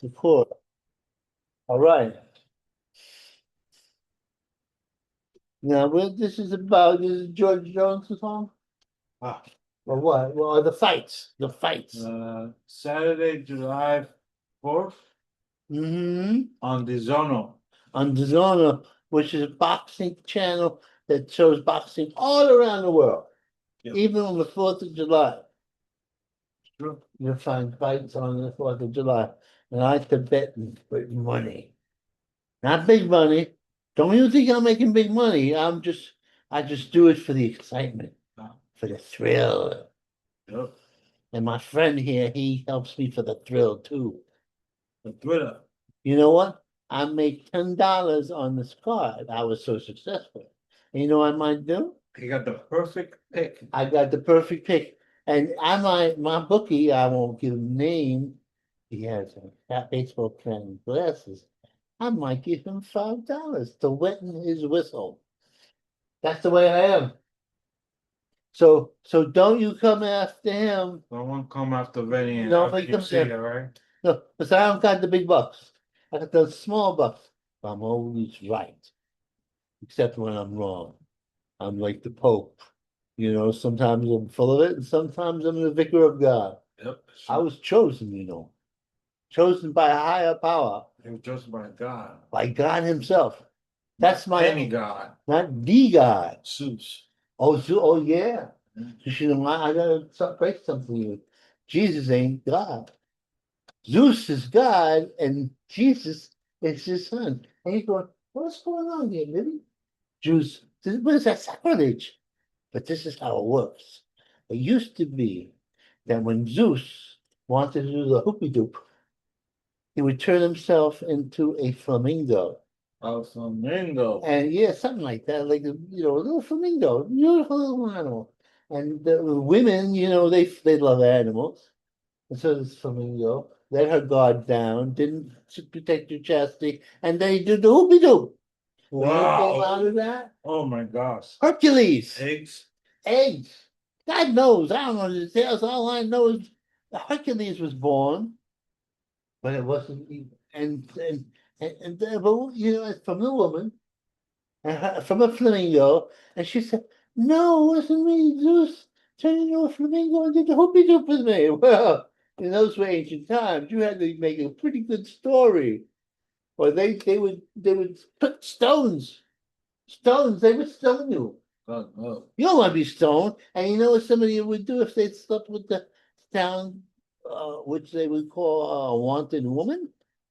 The court. All right. Now, what this is about is George Jones' song? Ah, Or what? Well, the fights. The fights. Saturday, July 4th on the Zono. On DAZN, which is a boxing channel that shows boxing all around the world. Yep. Even on the 4th of July. True. You'll find fights on the 4th of July. And I like to bet with money. Not big money. Don't you think I'm making big money? I just do it for the excitement, for the thrill. Yep. And my friend here, he helps me for the thrill too. The thriller. You know what? I make $10 on this card. I was so successful. And you know what I might do? He got the perfect pick. I got the perfect pick. And my bookie, I won't give him name. He has a fat baseball cap and glasses. I might give him $5 to wetting his whistle. That's the way I am. So don't you come after him. Someone come after Benny and No, after he you comes see in. it, right? No, because I don't got the big bucks. I got the small bucks. I'm always right. Except when I'm wrong. I'm like the Pope. You know, sometimes I'm full of it, and sometimes I'm the vicar of God. Yep. I was chosen, you know. Chosen by a higher power. He was chosen by God. By God himself. That's my Any God. Not the God. Zeus. Oh yeah. You know, I gotta break something to you. Jesus ain't God. Zeus is God and Jesus is his son. And you're going, what's going on here, Libby? Jews, what is that sacrilege? But this is how it works. It used to be that when Zeus wanted to do the hoopy doop, he would turn himself into a flamingo. A flamingo. And yeah, something like that, like a little flamingo, beautiful little animal. And the women, they love animals. And so this flamingo let her guard down, didn't protect her chastity, and they did the hoopy doop. What came out of that? Oh my gosh. Hercules. Eggs. Eggs. God knows. I don't know the details. All I know is Hercules was born, but it wasn't. But it's from the woman, from a flamingo, and she said, "No, it wasn't me. Zeus turned into a flamingo and did the hoopy doop with me." Well, in those were ancient times. You had to make a pretty good story, or they would put stones. Stones. They would stone you. Oh, no. You don't want to be stoned. And you know what somebody would do if they slept with the town, which they would call a wanted woman?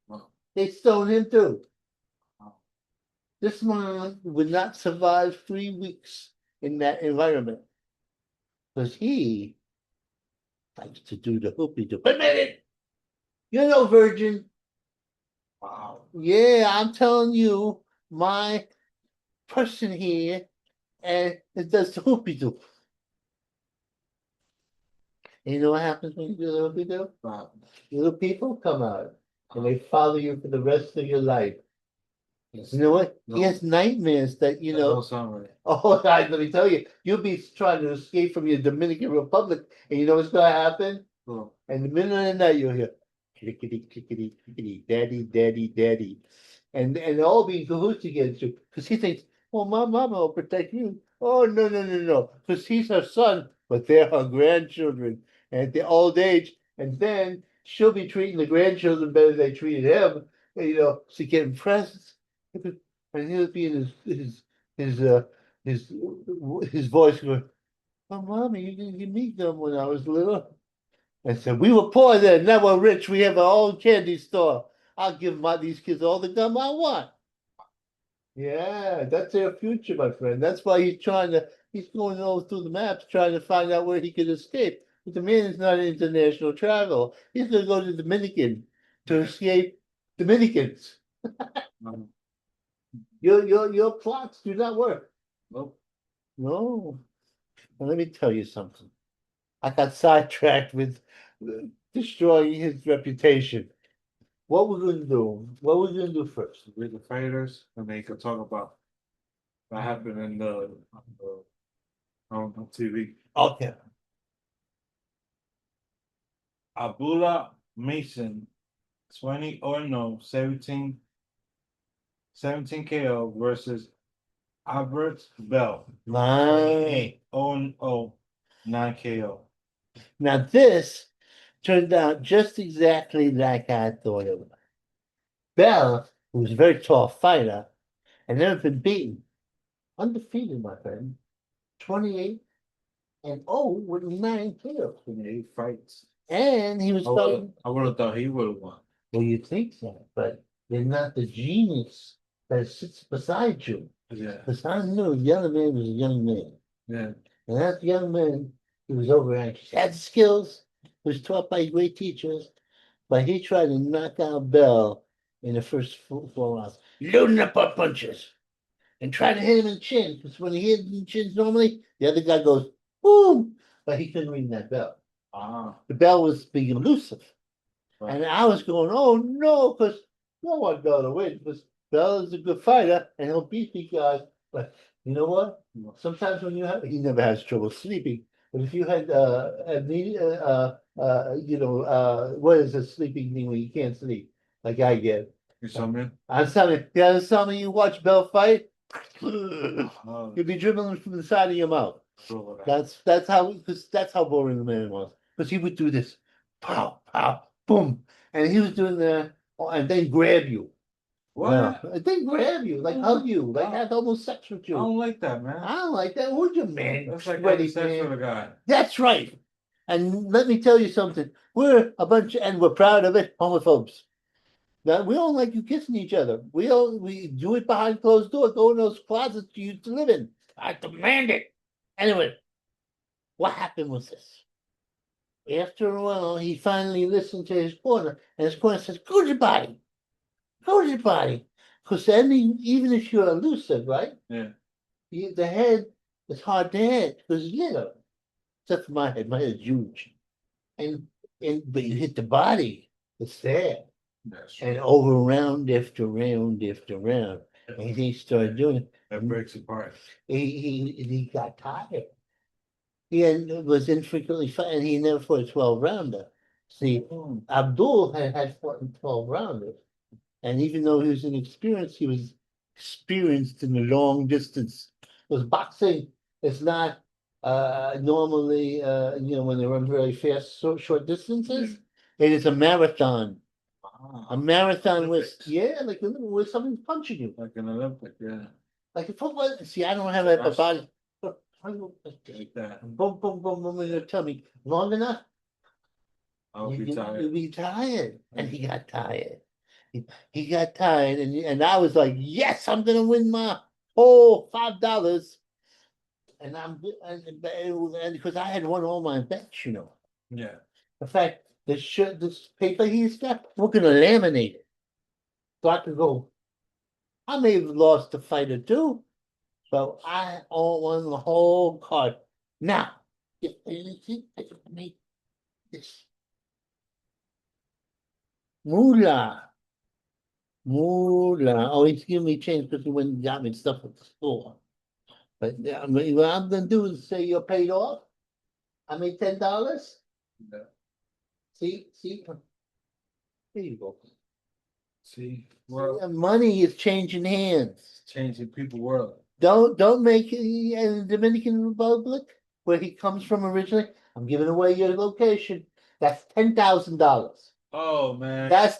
Wow. They stone him too. Wow. This man would not survive 3 weeks in that environment because he likes to do the hoopy doop. Admit it! You're no virgin. Wow. Yeah, I'm telling you, my person here, and it does the hoopy doop. And you know what happens when you do the hoopy doop? Wow. Little people come out and they follow you for the rest of your life. You know what? No. He has nightmares that, That don't sound right. oh, God, let me tell you, you'll be trying to escape from your Dominican Republic, and you know what's going to happen? Oh. In the middle of the night, you'll hear clickety, clickety, clickety, daddy, daddy, daddy. And they'll all be in cahoots against you because he thinks, well, my mama will protect you. Oh, no, no, no, no. Because he's her son, but they're her grandchildren. And at the old age, and then she'll be treating the grandchildren better than they treated him, to get impressed. And he'll be in his uh his his voice going, "Oh, mommy, you didn't give me gum when I was little." I said, "We were poor then, now we're rich. We have our own candy store. I'll give these kids all the gum I want." Yeah, that's their future, my friend. That's why he's going all through the maps trying to find out where he can escape. But the man is not international travel. He's going to go to Dominican to escape Dominicans. Your plots do not work. Nope. No. Well, let me tell you something. I got sidetracked with destroying his reputation. What we're going to do? What we're going to do first? With the fighters, and they could talk about what happened in on TV. Okay. Abdullah Mason 17 KO versus Albert Bell. My, 8-0, 9 KO. now this turned out just exactly like I thought it would. Bell, who was a very tall fighter, had never been beaten. Undefeated, my friend. 28-0 with 9 kills. 28 fights. And he was fighting. I would have thought he would have won. Well, you think so, but they're not the genius that sits beside you. Yeah, Because I knew the other man was a young man. yeah. And that young man, he was over anxious. Had the skills, was taught by great teachers, but he tried to knock out Bell in the first four rounds, loading up our punches and tried to hit him in the chin. Because when he hit him in the chins normally, the other guy goes, boom, but he couldn't ring that bell. The bell was being elusive. Right. And I was going, oh no, because no one Bell to win, because Bell is a good fighter and he'll beat these guys. But you know what? Sometimes when he never has trouble sleeping. But if you had what is a sleeping thing when you can't sleep, like I get? Insomnia? I'm telling you, yeah, some of you watch Bell fight, Oh, you'll be dribbling from the side of your mouth. sure of that. That's how boring the man was. Because he would do this, pow, pow, boom, and he was doing that, and then grab you. What? Yeah, and then grab you, like hug you, like have almost sex with I you. don't like that, man. I don't like that. Would you, man? That's like Sweaty having sex man. with a guy. That's right. And let me tell you something. We're a bunch, and we're proud of it, homophobes. Now, we don't like you kissing each other. We do it behind closed doors. Go in those closets you used to live in. I demand it. Anyway, what happened was this. After a while, he finally listened to his corner, and his corner says, "Go to your body, go to your body." Because even if you're elusive, right? Yeah. The head is hard to hit because it's little. Except for my head. My head is huge. But you hit the body, it's there. That's true. And over round after round after round. And he started doing it. That breaks apart. He got tired. Was infrequently fighting. He never fought a 12-rounder. See, Abdul had fought in 12-rounders. And even though he was inexperienced, he was experienced in the long distance. Because boxing is not normally, when they run very fast, short distances. It is a marathon. A marathon was, Olympics. where someone's punching you. Like an Olympic, yeah. Like a football. See, I don't have a body. Like that. Boom, boom, boom, boom, in your tummy. Long enough, I'll be tired. you'll be tired. And he got tired. He got tired, and I was like, yes, I'm gonna win my whole $5. And because I had won all my bets, Yeah. In fact, this paper he's got, we're gonna laminate it. So I could go. I may have lost a fight or two, but I all won the whole card. Now, if anything, I can make this. Moolah. Moolah. Oh, he's giving me change because he went and got me stuff at the store. But what I'm gonna do is say you're paid off. I made $10. Yeah. See, here you go. See, well, Money is changing hands. changing people world. Don't make it in the Dominican Republic, where he comes from originally. I'm giving away your location. That's $10,000. Oh man. That's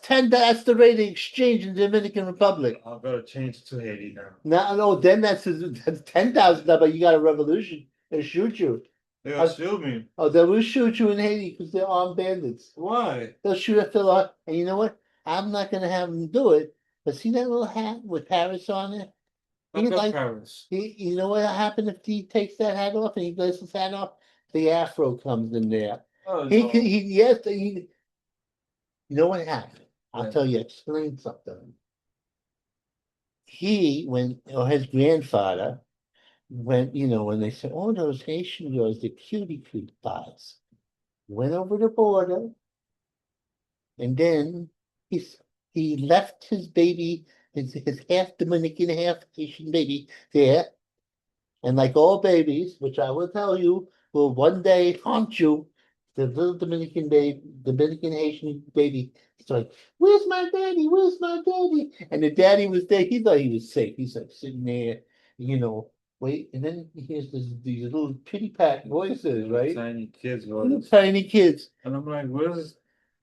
the rate of exchange in the Dominican Republic. I'll go to change to Haiti now. No, then that's $10,000, but you got a revolution. They'll shoot you. They'll shoot me. Oh, they will shoot you in Haiti because they're armed bandits. Why? They'll shoot a fellow, and you know what? I'm not gonna have them do it. But see that little hat with Paris on it? I got Paris. You know what happened if he takes that hat off and he lets his hat off? The afro comes in there. Oh, You know what happened? I'll Yeah. tell you, explain something. His grandfather went, when they said, oh, those Haitian girls, the cutie pies, went over the border, and then he left his baby, his half Dominican, half Haitian baby there. And like all babies, which I will tell you, will one day haunt you, the little Dominican Haitian baby. He's like, "Where's my daddy? Where's my daddy?" And the daddy was there. He thought he was safe. He's like sitting there, wait. And then he hears these little pitty pat voices, right? Tiny kids, Little tiny kids. and I'm like,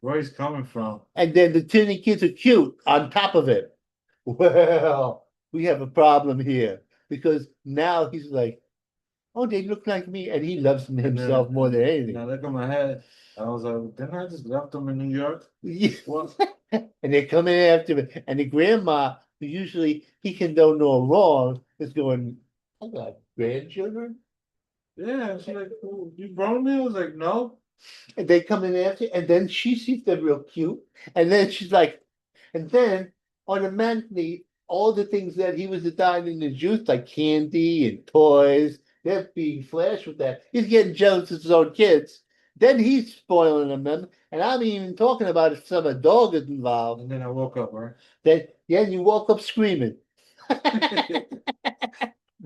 where he's coming from? And then the tiny kids are cute on top of it. Well, we have a problem here because now he's like, oh, they look like me, and he loves himself more than anything. Now look at my head. I was like, didn't I just left them in New York? What? And they're coming after him, and the grandma, who usually he can do no wrong, is going, I got grandchildren. Yeah, she's like, oh, you brought me? I was like, no. And they come in after, and then she sees them real cute, and then she's like, and then automatically all the things that he was dying in his youth, like candy and toys, they're being flashed with that. He's getting jealous of his own kids. Then he's spoiling them, and I'm even talking about if some dog is involved. And then I woke up, right? Then you woke up screaming.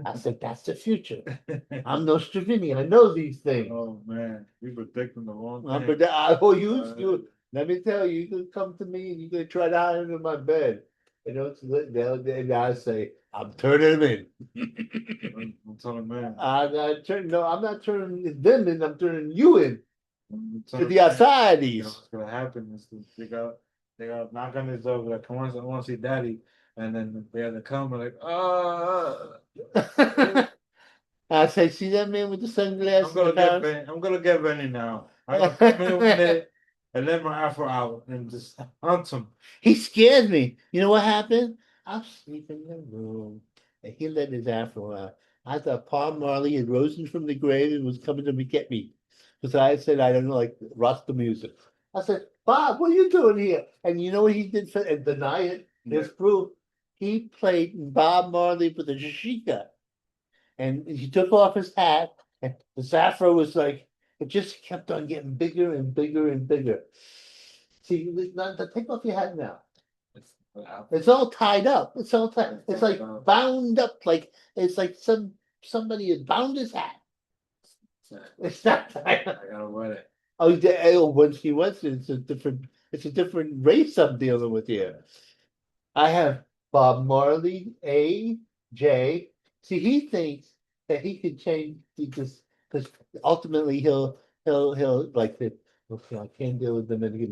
I said, that's the future. I'm no Stravini. I know these things. Oh man, you predicting the wrong thing. But you let me tell you, you could come to me and you could try to hide under my bed. And I say, I'm turning them in. I'm telling man. I'm not turning them in, I'm turning you in. To the You know outsides. what's gonna happen is they got knock on his door, like, I want to see daddy. And then they had to come and like, I say, see that man with the sunglasses? I'm gonna get Benny now. I'm gonna come in with it and let my afro out and just hunt him. He scared me. You know what happened? I'm sleeping in the room, and he let his afro out. I thought Paul Marley had risen from the grave and was coming to get me. Because I said I don't know, like Rasta music. I said, Bob, what are you doing here? And you know what he did for and deny it? There's proof. He played Bob Marley with a shashika. And he took off his hat, and his afro was like, it just kept on getting bigger and bigger and bigger. See, take off your hat now. It's all tied up. It's all tied. It's like bound up. Like it's like somebody has bound his hat. It's not tied up. I gotta wet it. Oh, once he wants it, it's a different race I'm dealing with here. I have Bob Marley, AJ. See, he thinks that he could change this because ultimately he'll like the okay, I can't deal with them and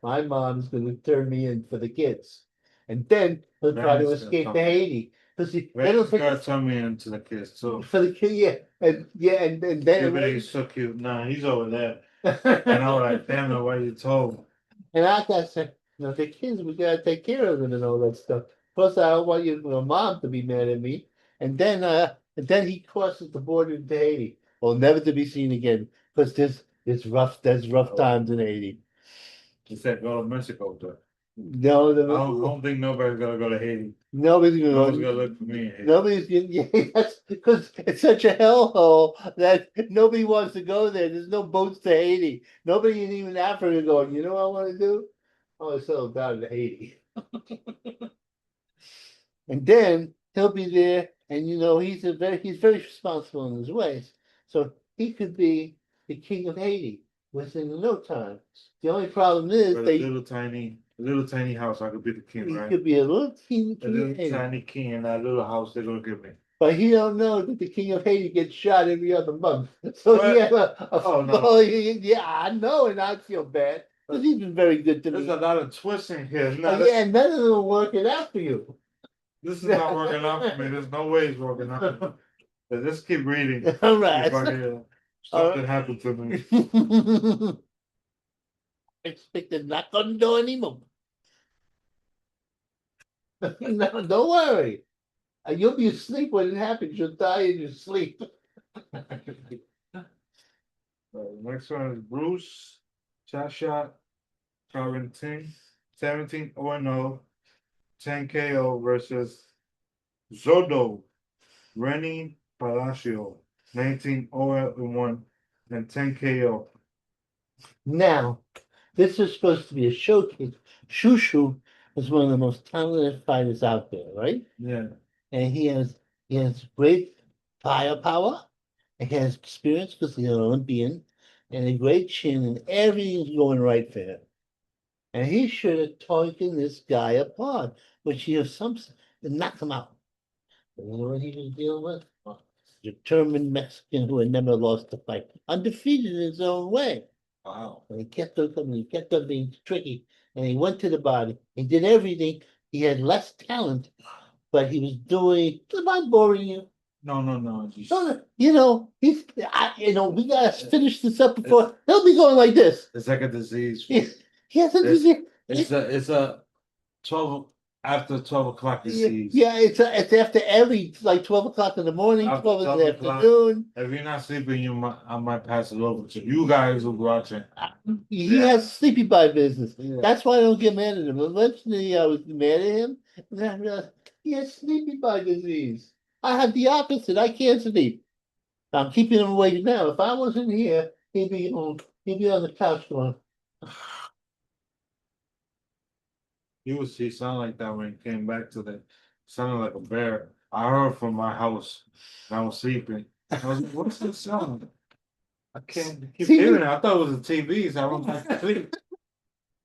my mom's gonna turn me in for the kids. And then he'll try to escape to Haiti. Because Red's gonna turn me into the kids too. For the kid, and then Everybody's so cute. Nah, he's over there. And I was like, damn it, why you told? And I gotta say, the kids, we gotta take care of them and all that stuff. Plus, I don't want your mom to be mad at me. And then he crosses the border into Haiti. Well, never to be seen again. Because there's rough times in Haiti. He said go to Mexico, though. No, I don't think nobody's gonna go to Haiti. Nobody's gonna look for me. Nobody's gonna. Yeah, that's because it's such a hellhole that nobody wants to go there. There's no boats to Haiti. Nobody even Africa going. You know what I want to do? I want to settle down to Haiti. And then he'll be there, and he's very responsible in his ways. So he could be the king of Haiti within no time. The only problem is a little tiny house. I could be the king, he right? could be a little king. A little tiny king in that little house they're gonna give me. But he don't know that the king of Haiti gets shot every other month. So he has no. Yeah, I know, and I feel bad because he's been very good to me. There's a lot of twists in here. Yeah, and none of them are working out for you. This is not working out for me. There's no way it's working out for me. Just keep reading. All right. Something happened to me. Expected not gonna do anymore. No, don't worry. You'll be asleep when it happens. You'll die in your sleep. Next one is Bruce Chasha Quarantine 17-0, 10 KO versus Zodo Rennie Palacio 19-0 and 10 KO. Now, this is supposed to be a showcase. Shushu is one of the most talented fighters out there, right? Yeah. And he has great firepower. And he has experience because he's an Olympian. and a great chin, and everything's going right for him. And he should have taken this guy apart, which he has some and knocked him out. But you know what he was dealing with? A determined Mexican who had never lost a fight, undefeated in his own way. Wow. And he kept on coming, he kept on being tricky, and he went to the body. He did everything. He had less talent, but he was doing. Am I boring you? No. We gotta finish this up before he'll be going like this. It's like a disease. He has a It's- disease. It's a 12 after 12 o'clock disease. Yeah, it's after every like 12 o'clock in the morning, After 12 in 12 the o'clock. afternoon. If you're not sleeping, I might pass it over to you guys who watching. He has sleepy by business. Yeah. That's why I don't get mad at him. Eventually, I was mad at him, and then I realized he has sleepy by disease. I have the opposite. I can't sleep. I'm keeping him awake now. If I wasn't here, he'd be on the couch going. He sounded like that when he came back to the sounded like a bear. I heard from my house and I was sleeping. I was like, what's this sound? I can't keep See? hearing it. I thought it was the TV, so I went back to sleep.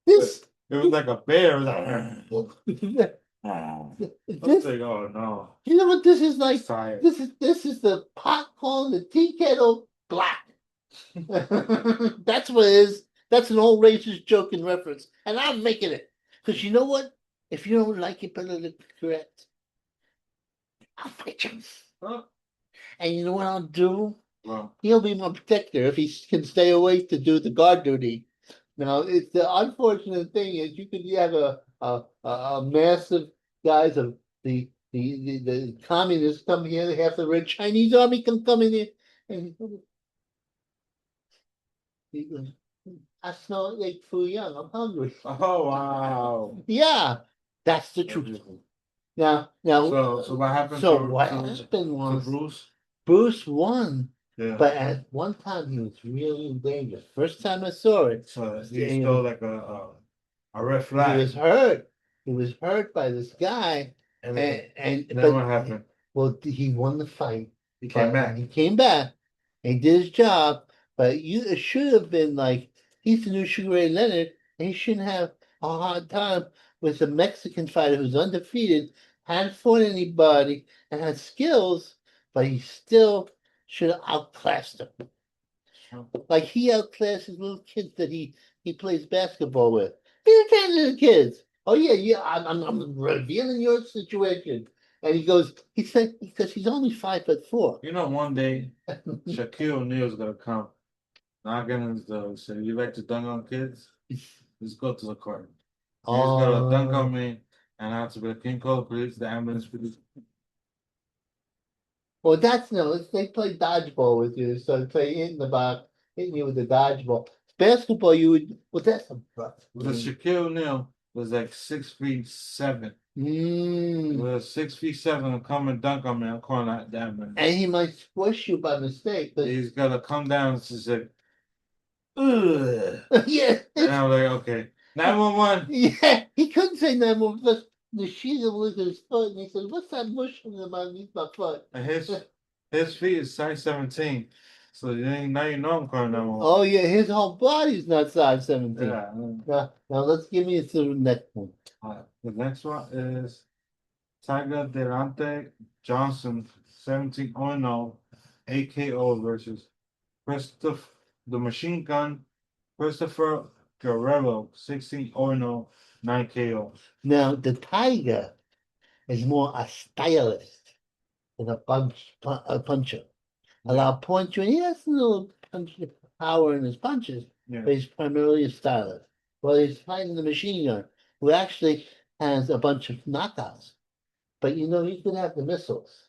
This, It was like a bear. It was like, I was this, like, oh no. you know what this is like? Tired. This is the pot calling the tea kettle black. That's what it is. That's an old racist joke in reference, and I'm making it because you know what? If you don't like it politically correct, I'll fight you. Huh? And you know what I'll do? Well, He'll be my protector if he can stay awake to do the guard duty. Now, it's the unfortunate thing is you could have a massive guys of the communists come here, they have the red Chinese army come in here, and he goes, I smell it like Fu Young, I'm hungry. oh wow. Yeah, that's the truth. Now, So what happened so to, what to, happened to was Bruce? Bruce won. Yeah. But at one time he was really in danger. First time I saw it, So he and stole like a red he flag. was hurt. He was hurt by this guy, And and then but what happened? well, he won the fight. He came But back. He came back. And he did his job. But it should have been like he's the new Sugar Ray Leonard, and he shouldn't have a hard time with a Mexican fighter who's undefeated, hadn't fought anybody, and had skills, but he still should have outclassed him. Like he outclassed his little kids that he plays basketball with. These kind of little kids. Oh yeah. I'm revealing your situation. And he said because he's only 5'4". You know, one day Shaquille O'Neal's gonna come, knocking on his door, say, "You like to dunk on kids? Let's go to the court." He's gonna dunk on me, and I have to be like, "Can you call the police, the ambulance, please?" Well, they play dodgeball with you, so they play in the box, hitting you with the dodgeball. Basketball, you would. Well, that's a rough Because game. Shaquille O'Neal was like 6'7". Mm. Was 6'7" and come and dunk on me. I'm calling that man. And he might squish you by mistake. But He's gotta come down and say, ugh. Yeah. and I'm like, okay, 911. Yeah, he couldn't say 911 because the sheet looked at his foot and he said, "What's that mushroom underneath my foot?" And his feet is size 17. So now you know I'm calling 911. Oh yeah, his whole body's not size 17. Yeah. Now let's give me to the next one. The next one is Tiger Delante Johnson 17-0 AKO versus Christopher the Machine Gun Christopher Guerrero 16-0 9 KO. Now the Tiger is more a stylist than a puncher. I'll punch you, and he has a little punch power in his punches, Yeah. but he's primarily a stylist. Well, he's fighting the Machine Gun, who actually has a bunch of knockouts. But you could have the missiles,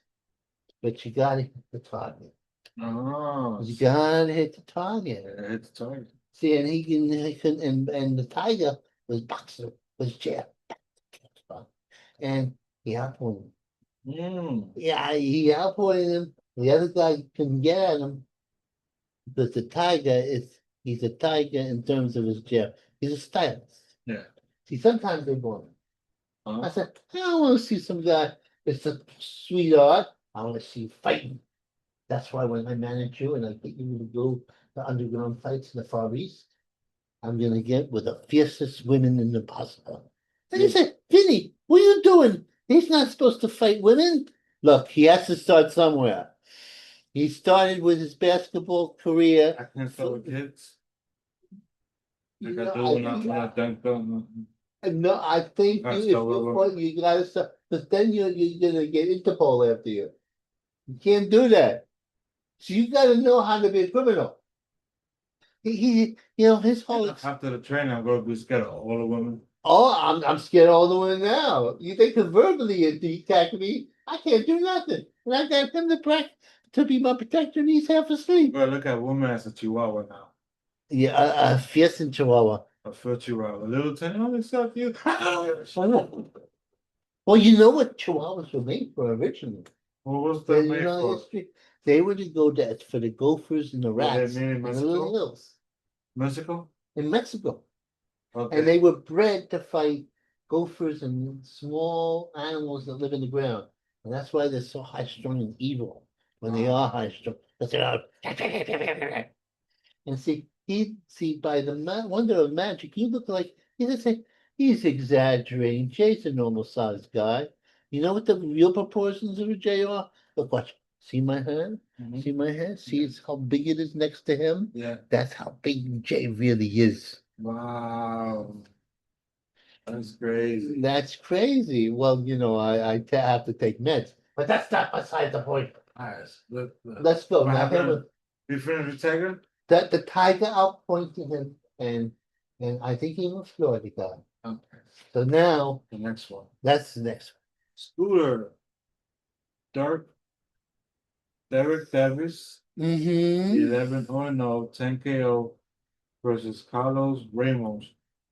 but you gotta hit the target. Oh, You gotta hit the target. it's tight. See, and he can, and the Tiger was boxer, was jab, and he outpointed him. Mm. Yeah, he outpointed him. The other guy couldn't get at him because he's a tiger in terms of his jab. He's a stylist. Yeah. See, sometimes they want him. I Uh-huh. said, I want to see some guy that's a sweetheart. I want to see you fighting. That's why when I manage you and I get you to go the underground fights in the Far East, I'm gonna get with the fiercest women in the possible. And he Yeah. said, Vinny, what are you doing? He's not supposed to fight women. Look, he has to start somewhere. He started with his basketball career. I can't start with kids. You Like I know, do when I dunk them. no, I think That's if the you rubber. fight, you gotta start, because then you're gonna get Interpol after you. You can't do that. So you gotta know how to be a criminal. His whole. After the training, I'm gonna be scared of all the women. Oh, I'm scared all the way now. They could verbally attack me. I can't do nothing. And I got him to be my protector and he's half asleep. Bro, look at woman as a chihuahua now. Yeah, a fierce in Chihuahua. A full chihuahua. A little tiny, oh, it's up you. Well, you know what Chihuahuas were made for originally. Well, what's They, that you made know for? history. They were to go to for the gophers and the Were they rats made in in the Mexico? little hills Mexico? in Mexico. Okay. And they were bred to fight gophers and small animals that live in the ground. And that's why they're so high strung and evil when they are high strung. Because they are. And see, by the wonder of magic, you look like he's exaggerating. Jay's a normal sized guy. You know what the real proportions of a Jay are? Look, watch. See my hand? Mhm. See my hand? See how big it is next to him? Yeah. That's how big Jay really is. Wow. That's crazy. That's crazy. Well, have to take meds, but that's not beside the point. Nice. Let's go. What Now, happened? You finished with Tiger? that the tiger outpointed him, and I think he was Florida guy. Okay. So now The next one. that's the next Scooter. Derek Davis. one. Mm-hmm. 11-0, 10 KO versus Carlos Ramos.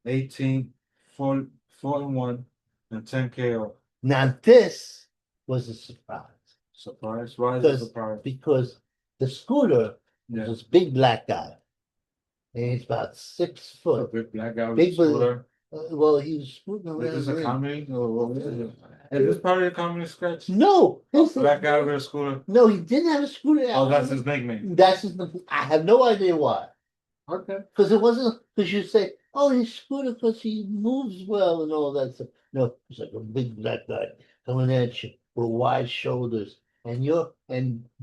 18, 4-1, and 10 KO. Now this was a surprise. Surprise? Why is it a surprise? Because the Scooter was Yeah. this big black guy. And he's about 6 A foot. big black guy with Big a scooter. Well, he was scooting around. Is this a comedy? Or what is it? Is this part of the comedy sketch? No, Black guy with a scooter. no, he didn't have a scooter. Oh, that's his nickname. That's his. I have no idea why. Okay. Because it wasn't because you say, "Oh, he's scooter because he moves well and all that stuff." No, it's like a big black guy coming at you with wide shoulders, and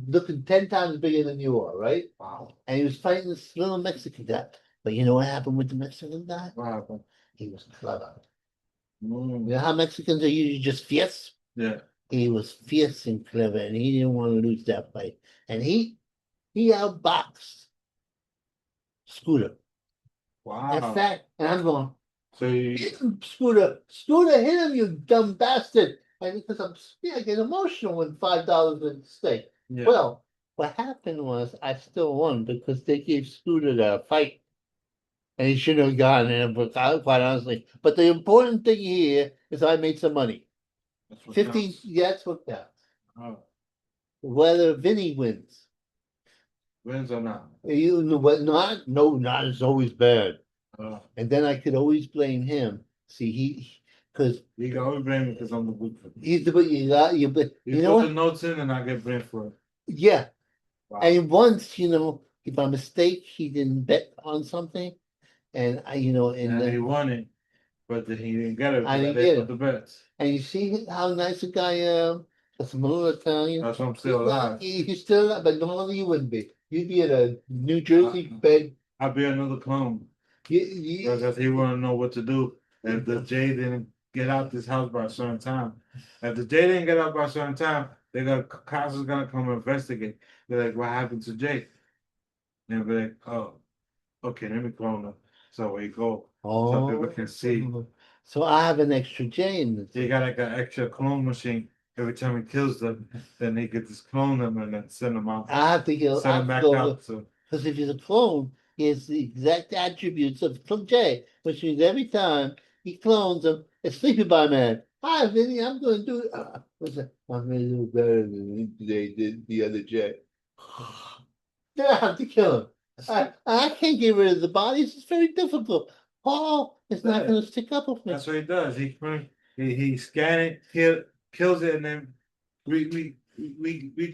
looking 10 times bigger than you are, right? Wow. And he was fighting this little Mexican guy. But you know what happened with the Mexican guy? What happened? He was clever. Mm. You know how Mexicans are usually just fierce? Yeah. He was fierce and clever, and he didn't want to lose that fight. And he outboxed Scooter. Wow. In fact, and I'm going, So you, hit him, Scooter, hit him, you dumb bastard. And because I get emotional when $5 went at stake. yeah. Well, what happened was I still won because they gave Scooter the fight. And he shouldn't have gotten it, but quite honestly. But the important thing here is I made some money. That's what 15, counts. yeah, that's what counts. Oh, Whether Vinny wins. wins or not? You know what? Not is always bad. Oh. And then I could always blame him. See, because You can always blame me because I'm the good for he's the but you got you, but You you know put what? the notes in and I get blamed for it. Yeah. Wow. And once, if by mistake he didn't bet on something, and and And then he won it, but then he didn't get it. I didn't They get put it. the bets. And you see how nice a guy I am. That's a little Italian. That's why I'm still alive. He's still alive, but normally you wouldn't be. You'd be at a New Jersey bed. I'll be another clone You, because he wouldn't know what to do if the J didn't get out this house by a certain time. If the J didn't get out by a certain time, cops is gonna come investigate. They're like, what happened to Jay? And they'll be like, oh, okay, let me clone him. So we go. So people can see. So I have an extra J in this. He got like an extra clone machine. Every time he kills them, then he gets just clone them and then send them out. I have to kill. Send them back out. Because if he's a clone, he has the exact attributes of J, which means every time he clones him, it's Sleepy by Man. Hi, Vinny, I'm going to do it. I'm going to do better than they did the other J. Then I have to kill him. I can't get rid of the bodies. It's very difficult. Paul is not going to stick up with me. That's what he does. He scan it, kills it, and then we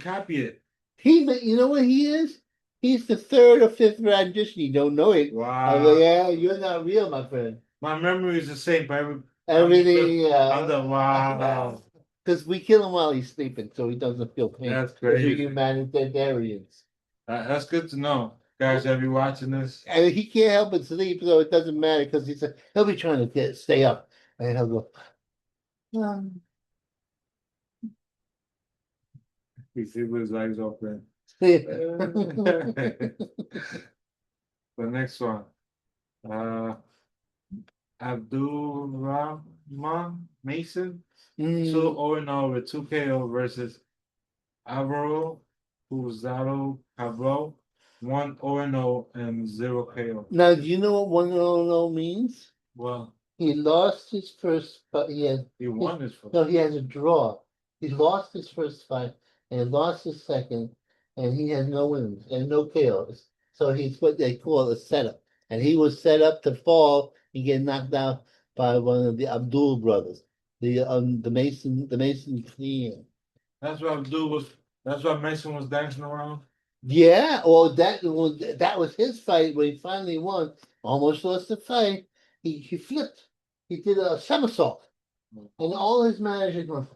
copy it. You know what he is? He's the third or fifth rendition. You don't know it. I go, Wow. yeah, you're not real, my friend. My memory is the same, but Everything. I'm the wow. Because we kill him while he's sleeping, so he doesn't feel pain. That's Because we're crazy. humanitarians. That's good to know. Guys, have you watching this? And he can't help but sleep, so it doesn't matter because he'll be trying to stay up, and he'll go. Um, He see with his legs open. see. The next one. Uh Abdul Rahman Mason. Mm, 2-0 with 2 KO versus Alvaro Cruzado Cabral. 1-0 and 0 KO. now, do you know what 1-0 means? Well, He lost his first, but he won his first. no, he has a draw. He lost his first fight and lost his second, and he has no wins and no KOs. So he's what they call a setup, and he was set up to fall and get knocked out by one of the Abdul brothers, the Mason clan. That's what Abdul was. That's what Mason was dancing around. Yeah, well, that was his fight when he finally won. Almost lost the fight. He flipped. He did a somersault. And all his managers went,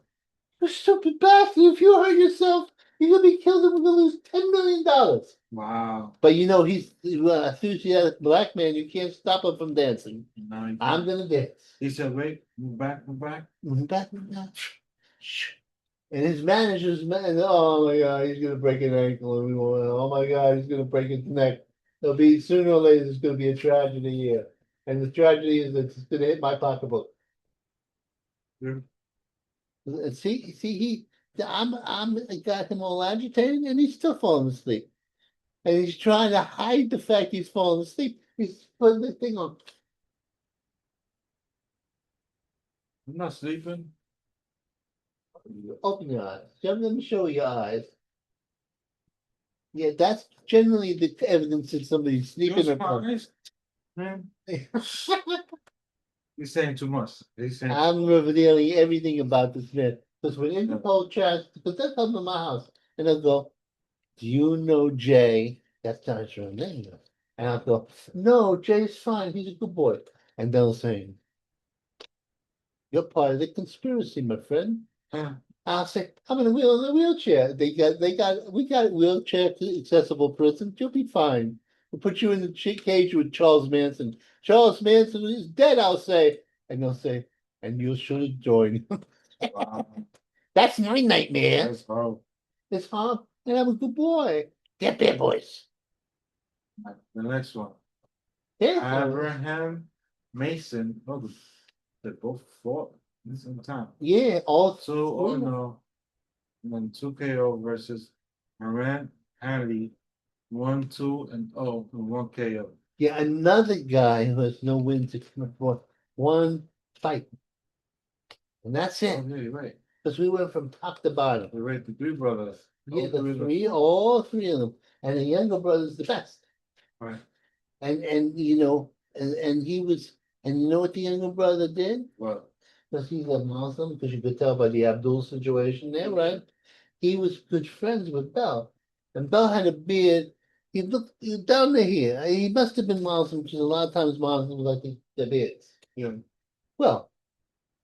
"You stupid bastard, if you hurt yourself, you're gonna be killed and we're gonna lose $10 million." Wow. But you know, he's an enthusiastic black man, you can't stop him from dancing. No, I'm gonna dance. he said, "Wait, move back, move back." Back. And his managers, man, oh my god, he's gonna break an ankle. And oh my god, he's gonna break his neck. There'll be sooner or later, there's gonna be a tragedy here. And the tragedy is that it's gonna hit my pocketbook. Yeah. See, I got him all agitated, and he's still falling asleep. And he's trying to hide the fact he's falling asleep. He's putting the thing on. I'm not sleeping. Open your eyes. Let me show you your eyes. Yeah, that's generally the evidence that somebody's sleeping. You're surprised, man. He's saying too much. He's saying. I'm revealing everything about this man. Because when Interpol tries, because they'll come to my house and they'll go, "Do you know Jay?" That's not his real name. And I'll go, "No, Jay's fine. He's a good boy." And they'll say, "You're part of the conspiracy, my friend." I'll say, "I'm in a wheelchair." We got wheelchair accessible prison. You'll be fine. We'll put you in the cage with Charles Manson. Charles Manson is dead, I'll say. And they'll say, "And you should join." Wow. That's my nightmare. That's horrible. It's hard, and I'm a good boy. They're bad boys. The next one. Yeah. Abraham Mason. Oh, they both fought at the same time. Yeah, all 2-0 and then 2 KO versus Moran Ali. 1-2 and 0 and 1 KO. Yeah, another guy who has no wins except for one fight. And that's it. Oh, yeah, you're right. Because we went from top to bottom. You're right. The three brothers. Yeah, all three of them. And the younger brother's the best. Right. And you know, and he was, and you know what the younger brother did? What? Because he's a Muslim, because you could tell by the Abdul situation there, right? He was good friends with Bell. And Bell had a beard. He looked down to here. He must have been Muslim, because a lot of times Muslims like their beards. Yeah. Well,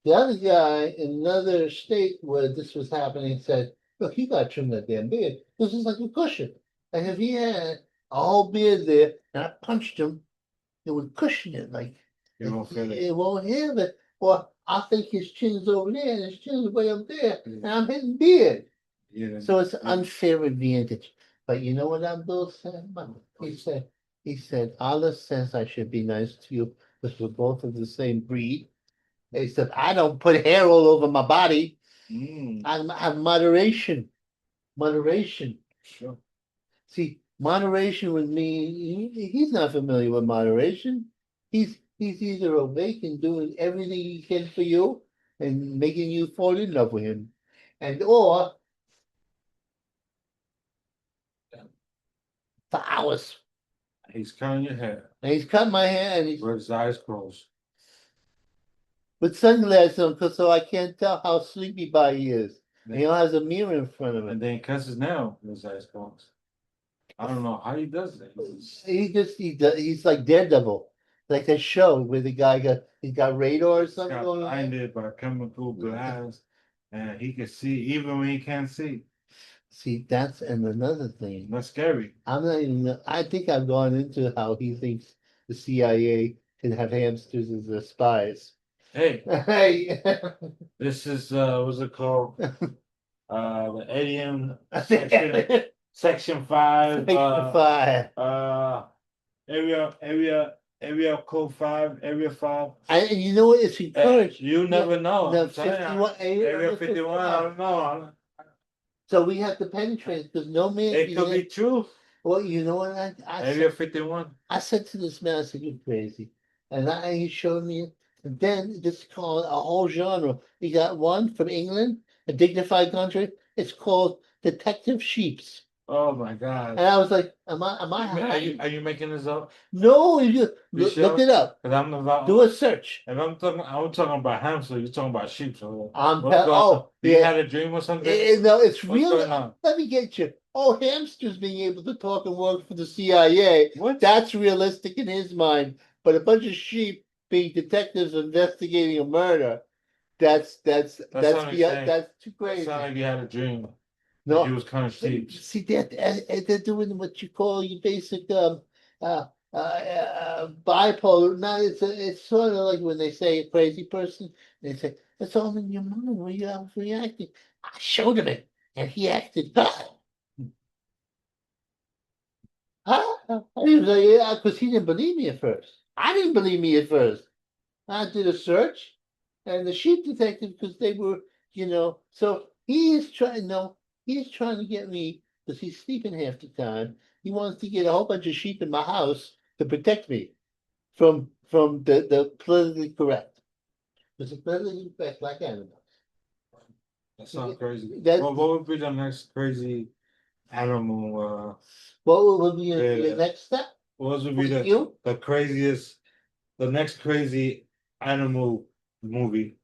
the other guy in another state where this was happening said, "Look, you got to trim that damn beard. This is like a cushion." And if he had a whole beard there and I punched him, it would cushion it. Like You won't feel it. it won't have it. Or I think his chin's over there and his chin's way up there, and I'm hitting beard. Yeah. So it's an unfair advantage. But you know what Abdul said? He said, "Allah says I should be nice to you because we're both of the same breed." He said, "I don't put hair all over my body. I have moderation." Moderation. Sure. See, moderation with me, he's not familiar with moderation. He's either awake and doing everything he can for you and making you fall in love with him. And or for hours. He's cutting your hair. And he's cut my hair and he's With his eyes closed. with sunglasses on because so I can't tell how sleepy by he is. And he has a mirror in front of him. And then he cuts his nail with his eyes closed. I don't know how he does it. He's like Daredevil, like that show where the guy he got radar or He's something got going on. blinded by chemical blast, and he can see even when he can't see. See, that's and another thing. That's scary. I'm not even. I think I've gone into how he thinks the CIA can have hamsters as their spies. Hey, Hey, this is what's it called? The alien section 5. Five. Area code 5. Area 5. And you know what? It's encouraged. You never know. No, I'm telling you. 51, Area 51. I don't know. So we have to penetrate because no man. It could be true. Well, you know what? Area 51. I said to this man, I said, "You're crazy," and he showed me it. And then this is called a whole genre. You got one from England, a dignified country. It's called Detective Sheeps. Oh my God. And I was like, "Am I? Are you making this up? No, you sure? look it up. Because I'm about. Do a search. If I'm talking about hamster, you're talking about sheep. So Do you had a dream or something? No, it's What's real. going on? Let me get you. Oh, hamsters being able to talk and work for the CIA. What? That's realistic in his mind. But a bunch of sheep being detectives investigating a murder, that's That's too crazy. It sounded like you had a dream. No, he was kind of sheep. see that they're doing what you call your basic bipolar. No, it's sort of like when they say a crazy person, they say it's all in your mind when you are reacting. I showed him it, and he acted. He was like, yeah, because he didn't believe me at first. I didn't believe me at first. I did a search, and the sheep detective, because they were, so he is trying. No, he is trying to get me because he's sleeping half the time. He wants to get a whole bunch of sheep in my house to protect me from the politically correct. Because the politically correct like animals. That sounds crazy. That, Well, what would be the next crazy animal? What would be your next step? What would be the craziest, the next crazy animal movie?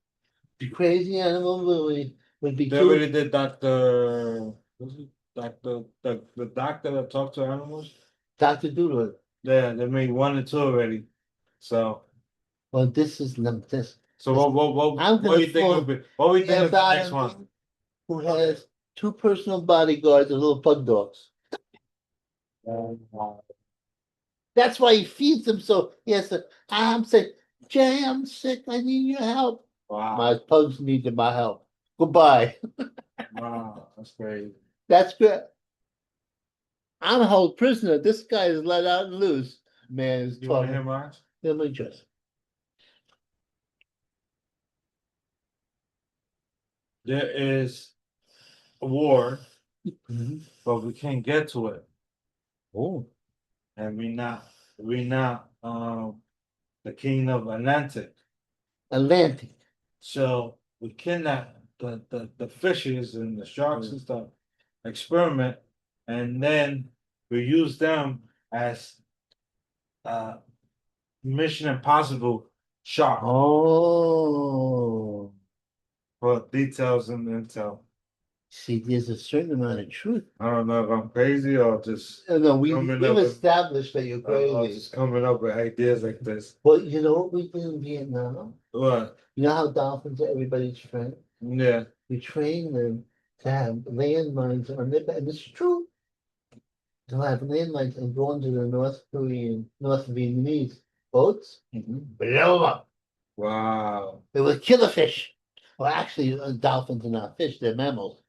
The crazy animal movie would be. They already did Doctor. Was it Doctor the doctor that talked to animals? Dr. Doodle. Yeah, they made 1 and 2 already. So. Well, this is this. So what do you think would be? What do you think is the next one? Who has 2 personal bodyguards and little pug dogs. That's why he feeds them. So he has to. I'm sick. Jay, I'm sick. I need your help. Wow. My pugs needed my help. Goodbye. Wow, that's crazy. That's good. I'm held prisoner. This guy is let out and loose. Man is You want to talking. hear mine? Let me just. There is a war, but we can't get to it. Oh, And we're not the king of Atlantic. Atlantic. So we kidnap the fishes and the sharks and stuff, experiment, and then we use them as Mission Impossible shark Oh. for details and intel. See, there's a certain amount of truth. I don't know if I'm crazy or just No, we've established that you're crazy. Just coming up with ideas like this. Well, you know what we did in Vietnam? What? You know how dolphins are everybody's friend? Yeah. We train them to have landmines on their back. And it's true. To have landmines and go into the North Vietnamese boats, blow them up. Wow. They would kill a fish. Well, actually, dolphins are not fish, they're mammals.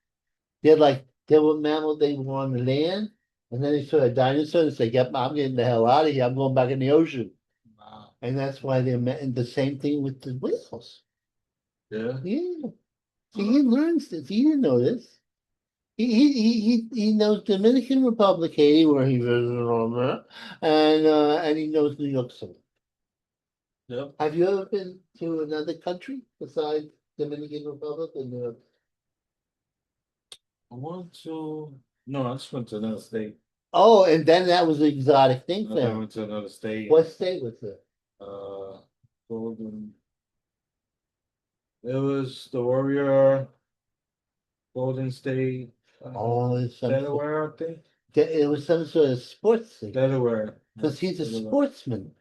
They were mammals, they were on the land, and then they saw a dinosaur and said, yep, I'm getting the hell out of here. I'm going back in the ocean. Wow. And that's why they're the same thing with the whales. Yeah. Yeah. See, he learns this. He didn't know this. He knows Dominican Republic, Haiti, where he visited on there, and he knows New York City. Yep. Have you ever been to another country besides Dominican Republic and New York? No, I just went to another state. Oh, and then that was an exotic thing for I him. went to another state. What state was it? Golden. It was the Warrior, Golden State. Oh, it's Delaware, I think. It was some sort of sports thing, Delaware. because he's a Delaware. sportsman.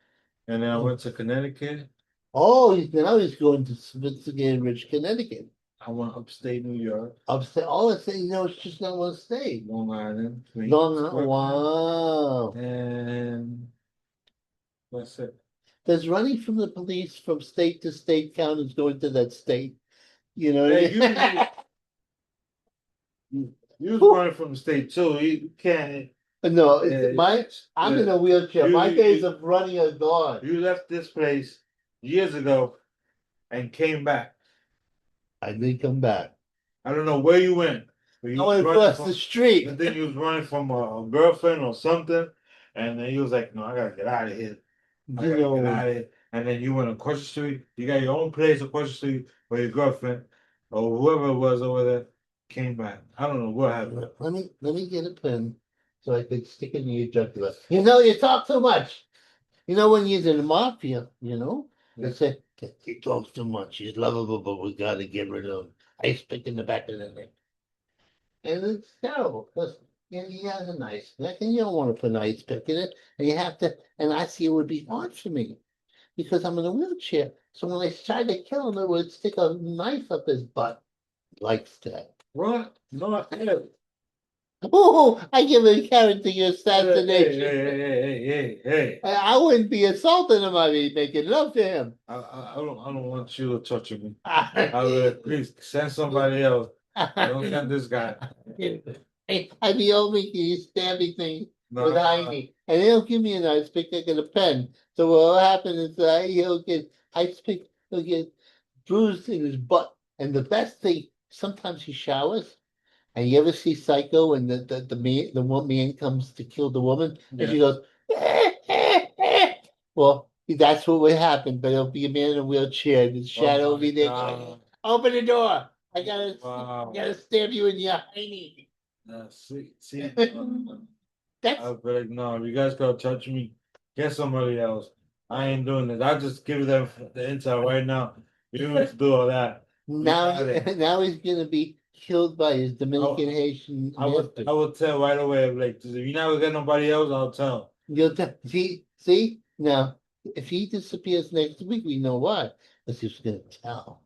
And then I went to Connecticut. Oh, now he's going to sophisticated rich Connecticut. I went upstate New York, Upstate, all it's it's just not one state. Long Island, Queens, Long, Brooklyn, wow. and that's it. Does running from the police from state to state count as going to that state? You know what I Hey, mean? you was running from the state too. You can't. No, Yeah, I'm yeah. in a wheelchair. My You- days you- of running are gone. You left this place years ago and came back. I did come back. I don't know where you went. But you I was went running across from, the street. and then you was running from a girlfriend or something, and then you was like, "No, I gotta get out of here. I You gotta get know, out of here." And then you went across the street. You got your own place across the street where your girlfriend or whoever it was over there came back. I don't know what happened. let me get a pen so I could stick it in your jugular. You know, you talk too much. You know, when you're in the mafia, they Yeah. say, he talks too much. He's lovable, but we gotta get rid of him. Ice pick in the back of the neck. And it's terrible because he has a nice neck and you don't want to put an ice pick in it. And you have to, and I see it would be hard for me because I'm in a wheelchair. So when I tried to kill him, it would stick a knife up his butt. He likes that. What? No, hey, Oh, I give a character hey, assassination. hey. I wouldn't be assaulting him. I'd be making love to him. I don't want you to touch me. I would please send somebody else. Don't send this guy. I'd be over these stabbing things with No, Heine, and he'll give me an ice pick like a pen. So what'll happen is he'll get ice pick, he'll get bruised in his butt. And the best thing, sometimes he showers. And you ever see Psycho and the one man comes to kill the woman and she goes, well, that's what would happen, but it'll be a man in a wheelchair, the shadow will be there going, open the door. I gotta stab you in your hiney. See, That's I'll be like, no, if you guys gotta touch me, get somebody else. I ain't doing this. I'll just give them the intel right now. You don't have to do all that. now. got it. Now he's gonna be killed by his Dominican Oh, Haitian I master. will tell right away. Like, if you're not gonna get nobody else, I'll tell. You'll see now. If he disappears next week, we know why. Because he's gonna tell.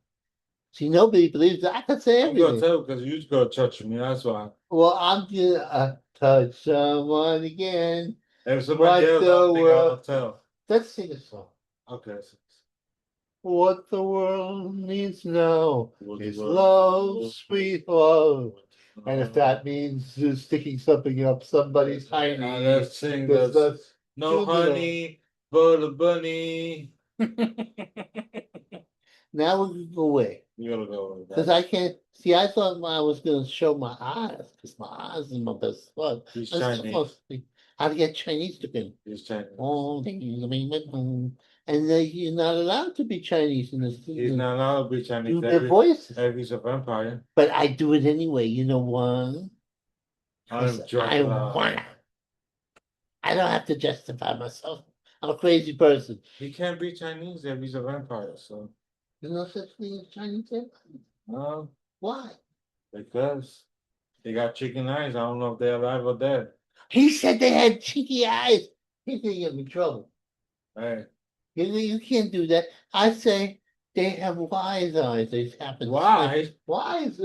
See, nobody believes that. I can say I'm gonna everything. tell because you just gonna touch me. That's why. Well, I'm gonna touch someone again. If somebody What else, the I don't think I'll world? tell. Let's sing a song. Okay. What the world needs now What is the world- love, sweet love. And if that means sticking something up somebody's hiney, let's sing that's this. No Jubilee. honey for the bunny. now we can go away. You gotta go with Because that. I can't see. I thought I was going to show my eyes because my eyes is my best friend. He's I'm Chinese. supposed to be how to get Chinese to be. He's Chinese. Oh, and you're not allowed to be Chinese in this. He's not allowed to be Do Chinese. their voices, If he's a vampire. but I do it anyway. You know why? I'm 'Cause I Dracula. wanna. I don't have to justify myself. I'm a crazy person. He can't be Chinese if he's a vampire. So There's no such thing as Chinese. no, Why? because they got chicken eyes. I don't know if they're alive or dead. He said they had cheeky eyes. He's gonna get me in trouble. Hey, You can't do that. I say they have wise eyes. They happen. why? Wise.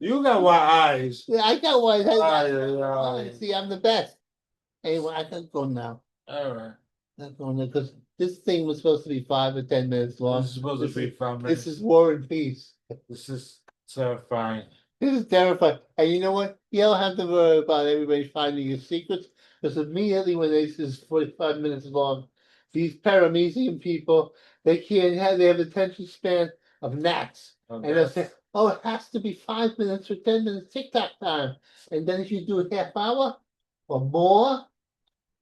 You got white eyes. I got wise eyes. Ay. See, I'm the best. Anyway, I can go now. All right. I'm going now because this thing was supposed to be 5 or 10 minutes long. This is supposed to be 5 minutes. This is War and Peace. This is terrifying. This is terrifying. And you know what? You don't have to worry about everybody finding your secrets because immediately when this is 45 minutes long, these paramecium people, they have attention span of gnats. And they'll say, oh, it has to be 5 minutes or 10 minutes TikTok time. And then if you do a half hour or more,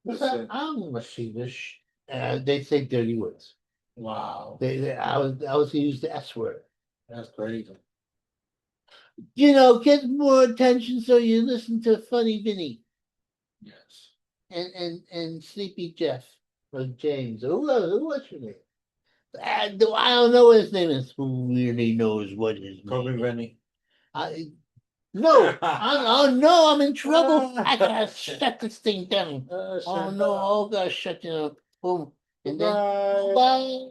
Listen. I'm machinish. They say dirty words. Wow. I was use the S word. That's crazy. Get more attention so you listen to Funny Vinny Yes. and Sleepy Jeff or James. What's your name? I don't know what his name is. Who really knows what his name Kobe is? Rennie. No, oh no, I'm in trouble. I gotta shut this thing down. Oh no, oh gotta shut it up. Boom. And then Bye. bye.